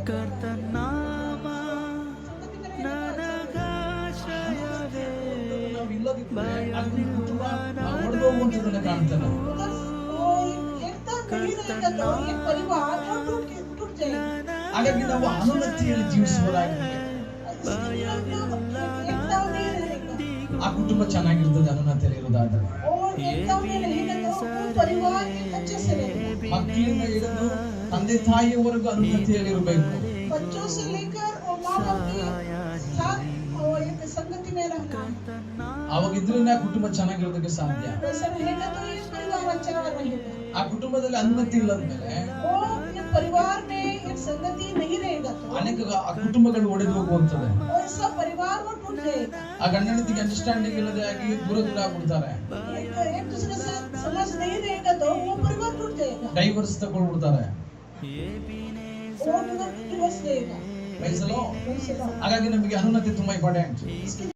ಕರ್ತನಾಮ ನನಗಾಶ್ರಯವೇ ಹೊಡೆದೋಗುವಂಥದ್ದನ್ನ ಕಾಣ್ತಾನೆ. ಹಾಗಾಗಿ ನಾವು ಅನುಮತಿಯಲ್ಲಿ ಜೀವಿಸುವರಾಗಿರ್ಬೇಕು. ಆ ಕುಟುಂಬ ಚೆನ್ನಾಗಿರ್ತದೆ ಅನುಮತಿಯಲ್ಲಿ ಇರೋದಾದ್ರೆ. ಮಕ್ಕಳಿಂದ ಹಿಡಿದು ತಂದೆ ತಾಯಿಯವರೆಗೂ ಅನುಮತಿಯಲ್ಲಿ ಇರಬೇಕು. ಅವಾಗಿದ್ರೆ ಕುಟುಂಬ ಚೆನ್ನಾಗಿರೋದಕ್ಕೆ ಸಾಧ್ಯ. ಆ ಕುಟುಂಬದಲ್ಲಿ ಅನುಮತಿ ಇಲ್ಲದ್ಮೇಲೆ ಅನೇಕ ಆ ಕುಟುಂಬಗಳು ಒಡೆದು ಹೋಗುವಂತದೆ. ಆ ಗಂಡ ಹೆಂಡತಿಗೆ ಅಂಡರ್ಸ್ಟ್ಯಾಂಡಿಂಗ್ ಇಲ್ಲದೆ ಆಗಿ ದೂರ ಆಗ್ಬಿಡ್ತಾರೆ. ಡೈವರ್ಸ್ ತಗೊಳ್ಬಿಡ್ತಾರೆ. ಹಾಗಾಗಿ ನಮಗೆ ಅನುಮತಿ ತುಂಬಾ ಇಂಪಾರ್ಟೆಂಟ್.